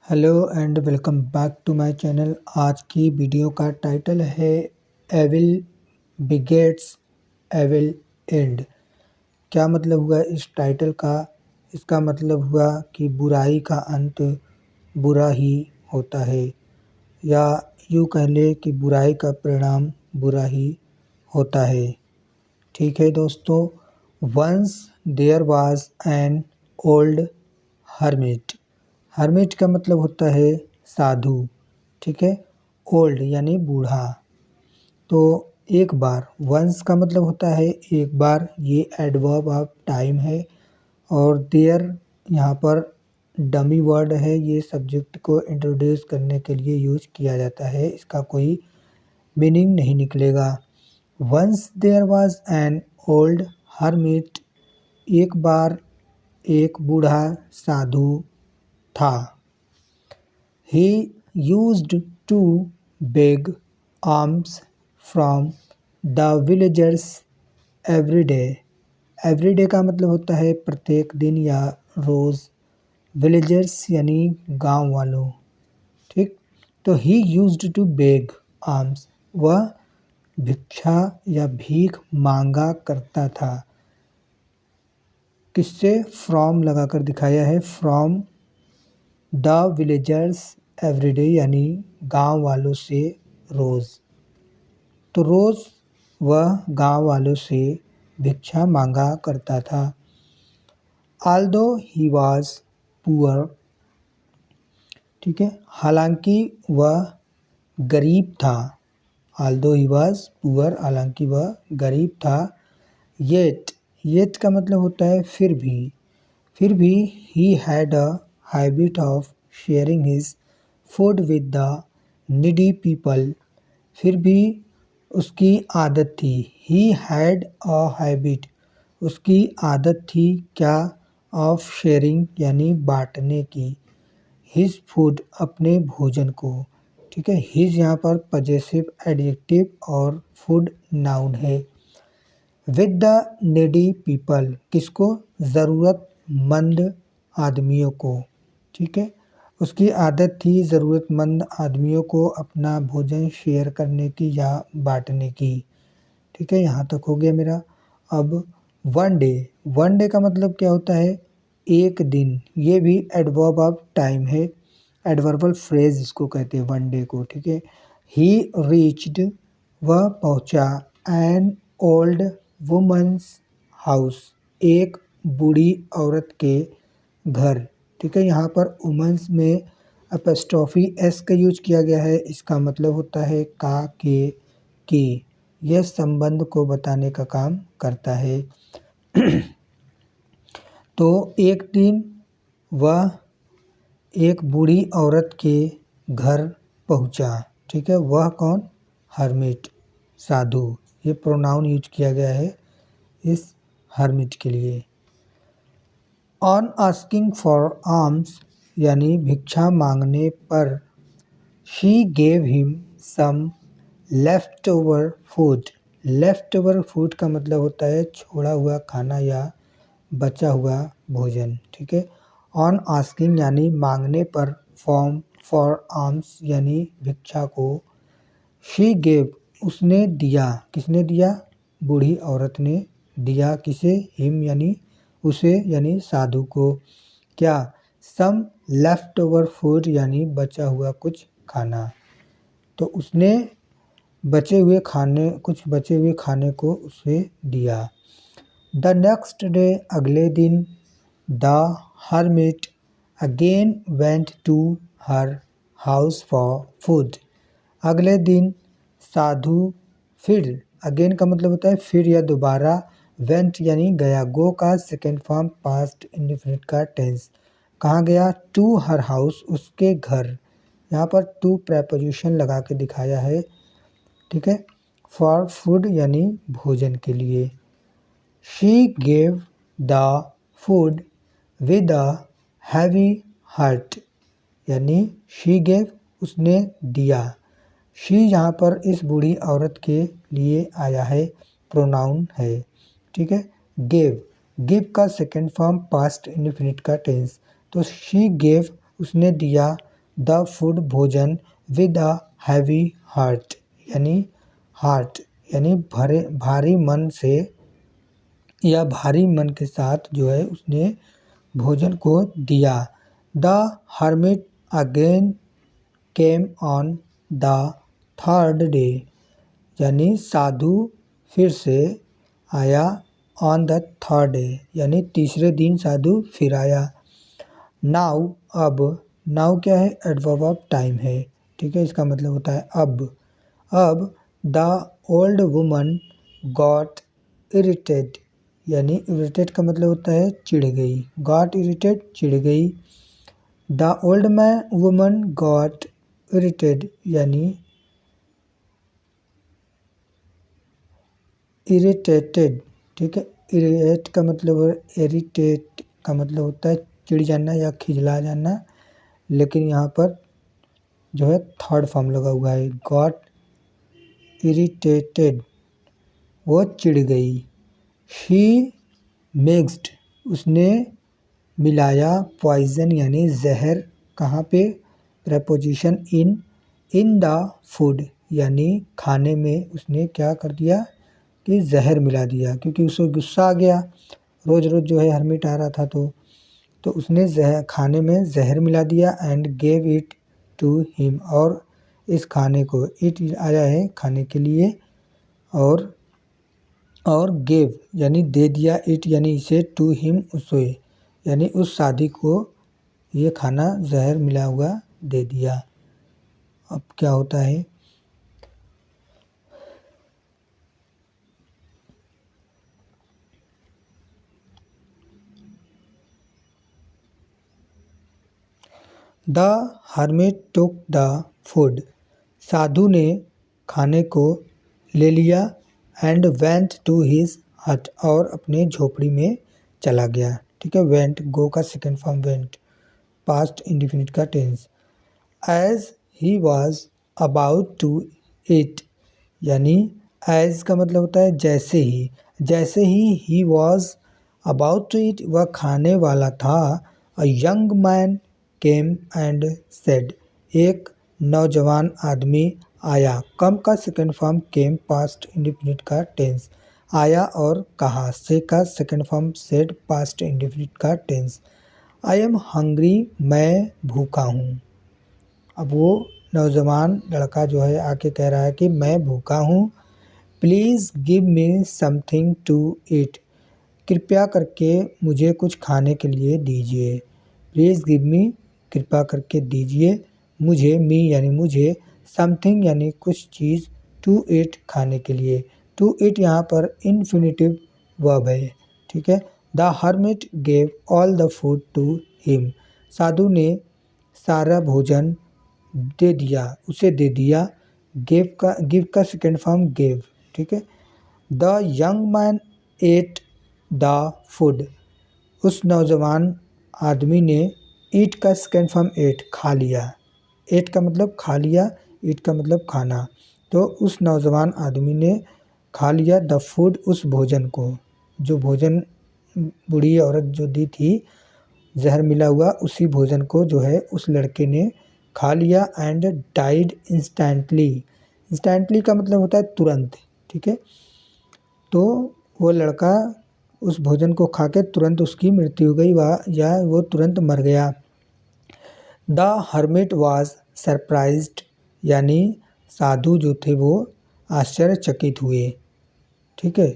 Hello and welcome back to my channel. आज की video का टाइटल है एविल बिगेट्स एविल एंड। क्या मतलब हुआ इस टाइटल का? इसका मतलब हुआ कि बुराई का अंत बुरा ही होता है, या यूँ कह ले कि बुराई का परिणाम बुरा ही होता है। ठीक है दोस्तों, once there was an old hermit. Hermit का मतलब होता है साधु। ठीक है, ओल्ड यानी बूढ़ा। तो एक बार, वंस का मतलब होता है एक बार, ये एडवर्ब ऑफ टाइम है। और देयर यहाँ पर डमी वर्ड है, ये सब्जेक्ट को इंट्रोड्यूस करने के लिए यूज किया जाता है, इसका कोई मीनिंग नहीं निकलेगा। Once there was an old hermit, एक बार एक बूढ़ा साधु था। He used to beg alms from the villagers every day. Every day का मतलब होता है प्रत्येक दिन या रोज़। Villagers यानी गांव वालों। ठीक, तो he used to beg alms, वह भिक्षा या भीख मांगा करता था। किससे? फ्रॉम लगाकर दिखाया है, फ्रॉम द विलेजर्स एवरीडे यानी गांव वालों से रोज़। तो रोज़ वह गांव वालों से भिक्षा मांगा करता था। आल्दो ही वाज पुअर, ठीक है, हालांकि वह गरीब था। आल्दो ही वाज पुअर, हालांकि वह गरीब था। येट का मतलब होता है फिर भी he had a habit of sharing his food with the needy people. फिर भी उसकी आदत थी, ही हैड अ हैबिट, उसकी आदत थी क्या? ऑफ शेयरिंग यानी बांटने की, हिज फूड अपने भोजन को। ठीक है, हिज यहाँ पर पजेसिव एडजेक्टिव और फूड नाउन है। विद द नीडी पीपल, किसको? ज़रूरतमंद आदमियों को। ठीक है, उसकी आदत थी ज़रूरतमंद आदमियों को अपना भोजन शेयर करने की या बांटने की। ठीक है, यहाँ तक हो गया मेरा। अब वन डे का मतलब क्या होता है? एक दिन। ये भी एडवर्ब ऑफ टाइम है, एडवर्बल फ्रेज इसको कहते हैं वन डे को। ठीक है, ही रीच्ड, वह पहुँचा, एन ओल्ड वुमन्स हाउस, एक बूढ़ी औरत के घर। ठीक है, यहाँ पर वुमेन्स में एपोस्ट्रोफी एस का यूज किया गया है, इसका मतलब होता है का, के, की। यह संबंध को बताने का काम करता है। तो एक दिन वह एक बूढ़ी औरत के घर पहुंचा। ठीक है, वह कौन? हर्मिट, साधु। ये प्रोनाउन यूज किया गया है इस हर्मिट के लिए। ऑन आस्किंग फॉर आर्म्स यानी भिक्षा मांगने पर, she gave him some leftover food. Leftover food का मतलब होता है छोड़ा हुआ खाना या बचा हुआ भोजन। ठीक है, ऑन आस्किंग यानी मांगने पर, फॉर आर्म्स यानी भिक्षा को, शी गेव उसने दिया। किसने दिया? बूढ़ी औरत ने दिया। किसे? हिम यानी उसे यानी साधु को। क्या? सम लेफ्ट ओवर फूड यानी बचा हुआ कुछ खाना। तो उसने कुछ बचे हुए खाने को उसे दिया। द नेक्स्ट डे, अगले दिन, the hermit again went to her house for food. अगले दिन साधु फिर, अगेन का मतलब होता है फिर या दोबारा, वेंट यानी गया, गो का सेकेंड फॉर्म पास्ट इंडेफिनिट का टेंस। कहाँ गया? टू हर हाउस, उसके घर। यहाँ पर टू प्रेपोजिशन लगा के दिखाया है। ठीक है, फॉर फूड यानी भोजन के लिए। She gave the food with a heavy heart, यानी शी गेव उसने दिया। शी यहाँ पर इस बूढ़ी औरत के लिए आया है, प्रोनाउन है। ठीक है, गिव का सेकेंड फॉर्म पास्ट इंडेफिनिट का टेंस। तो शी गेव उसने दिया द फूड भोजन विद अ हैवी हार्ट यानी भारी मन से या भारी मन के साथ जो है उसने भोजन को दिया। The hermit again came on the third day यानी साधु फिर से आया ऑन द थर्ड डे यानी तीसरे दिन साधु फिर आया। नाउ अब, नाउ क्या है, एडवर्ब ऑफ टाइम है, ठीक है, इसका मतलब होता है अब the old woman got aerated यानी इरिटेट का मतलब होता है चिढ़ गई, गॉट इरिटेड चिढ़ गई। The old woman got aerated यानी इरिटेटेड, ठीक है, इरिटेट का मतलब होता है चिढ़ जाना या खिजला जाना, लेकिन यहाँ पर जो है थर्ड फॉर्म लगा हुआ है, गॉट इरिटेटेड, वो चिढ़ गई। शी मिक्स्ड उसने मिलाया, पॉइजन यानी जहर, कहाँ पे, प्रपोजिशन इन द फूड यानी खाने में उसने क्या कर दिया कि जहर मिला दिया, क्योंकि उसे गुस्सा आ गया, रोज़ रोज़ जो है हर्मिट आ रहा था तो उसने खाने में जहर मिला दिया। And gave it to him और इस खाने को, इट आया है खाने के लिए, और गेव यानी दे दिया, इट यानी इसे, टू हिम उसे यानी उस साधी को ये खाना जहर मिला हुआ दे दिया। अब क्या होता है, the hermit took the food साधु ने खाने को ले लिया। एंड वेंट टू हिज हट और अपने झोपड़ी में चला गया, ठीक है, वेंट गो का second form went, past indefinite का tense. As he was about to eat यानी एज का मतलब होता है जैसे ही वॉज अबाउट टू ईट वह खाने वाला था। A young man came and said एक नौजवान आदमी आया, कम का second form came, past indefinite का टेंस, आया और कहा, से का second form said, past indefinite का टेंस। आई एम हंग्री मैं भूखा हूँ। अब वो नौजवान लड़का जो है आके कह रहा है कि मैं भूखा हूँ। Please give me something to eat कृपया करके मुझे कुछ खाने के लिए दीजिए। प्लीज़ गिव मी कृपया करके दीजिए मुझे, मी यानी मुझे, समथिंग यानी कुछ चीज़, टू ईट खाने के लिए। टू ईट यहाँ पर इन्फिनिटिव वर्ब है, ठीक है। The hermit gave all the food to him साधु ने सारा भोजन दे दिया, उसे दे दिया। गिव का सेकेंड फॉर्म गेव, ठीक है। The young man at the food उस नौजवान आदमी ने, ईट का सेकेंड फॉर्म एट, खा लिया, एट का मतलब खा लिया, ईट का मतलब खाना, तो उस नौजवान आदमी ने खा लिया द फूड उस भोजन को, जो भोजन बूढ़ी औरत जो दी थी जहर मिला हुआ, उसी भोजन को जो है उस लड़के ने खा लिया। एंड डाइड इंस्टेंटली का मतलब होता है तुरंत, ठीक है, तो वो लड़का उस भोजन को खा के तुरंत उसकी मृत्यु हो गई या वो तुरंत मर गया। द हर्मिट वॉज सरप्राइज्ड यानी साधु जो थे वो आश्चर्यचकित हुए, ठीक है।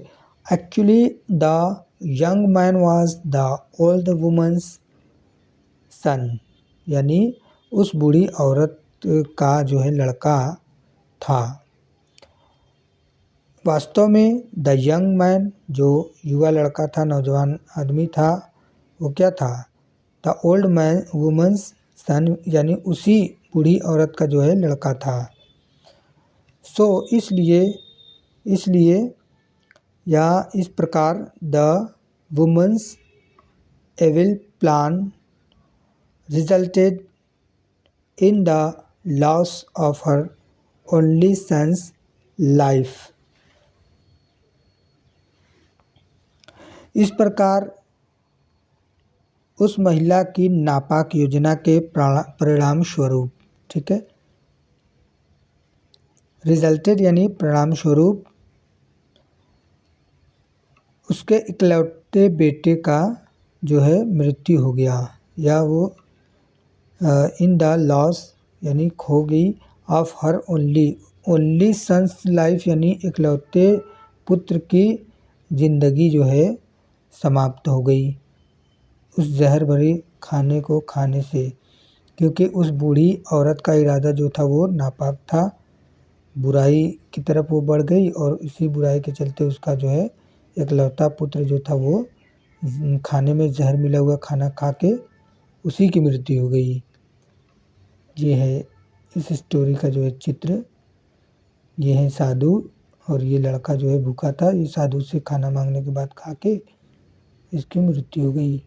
Actually the young man was the old woman's son यानी उस बूढ़ी औरत का जो है लड़का था। वास्तव में द यंग मैन जो युवा लड़का था, नौजवान आदमी था, वो क्या था, the old man women's son यानी उसी बूढ़ी औरत का जो है लड़का था। सो इसलिए या इस प्रकार the woman's evil plan resulted in the loss of her only son's life. इस प्रकार उस महिला की नापाक योजना के परिणाम स्वरूप ठीक है। रिजल्टेड यानी परिणाम स्वरूप उसके इकलौते बेटे का जो है मृत्यु हो गया, या वो इन द लॉस यानी खो गई of her only son's life यानी इकलौते पुत्र की ज़िंदगी जो है समाप्त हो गई उस जहर भरे खाने को खाने से, क्योंकि उस बूढ़ी औरत का इरादा जो था वो नापाक था, बुराई की तरफ वो बढ़ गई और इसी बुराई के चलते उसका जो है इकलौता पुत्र जो था वो खाने में जहर मिला हुआ खाना खा के उसी की मृत्यु हो गई। ये है इस स्टोरी का जो है चित्र। ये है साधु और ये लड़का जो है भूखा था, ये साधु से खाना मांगने के बाद खा के इसकी मृत्यु हो गई।